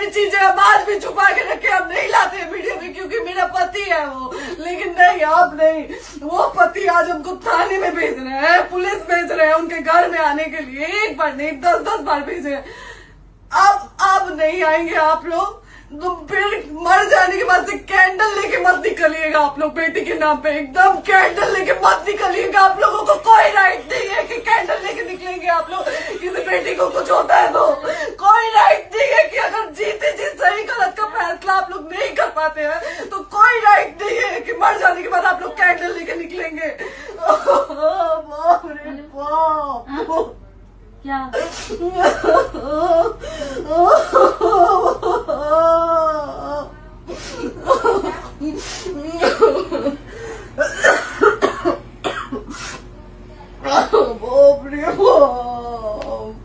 सारी चीजें हम आज भी छुपा के रखे, हम नहीं लाते वीडियो में क्योंकि मेरा पति है वो। लेकिन नहीं, आप नहीं, वो पति आज हमको थाने में भेज रहे हैं, पुलिस भेज रहे हैं उनके घर में आने के लिए। एक बार नहीं 10-10 बार भेजे हैं। अब नहीं आएंगे आप लोग, तो फिर मर जाने के बाद से कैंडल लेके मत निकलिएगा आप लोग बेटी के नाम पे। एकदम कैंडल लेके मत निकलिएगा। आप लोगों को कोई राइट नहीं है कि कैंडल लेके निकलेंगे आप लोग। किसी बेटी को कुछ होता है तो कोई राइट नहीं है कि अगर जीते जी सही गलत का फैसला आप लोग नहीं कर पाते हैं तो कोई राइट नहीं है कि मर जाने के बाद आप लोग कैंडल लेके निकलेंगे। बाप रे बाप, क्या बाप रे बाप।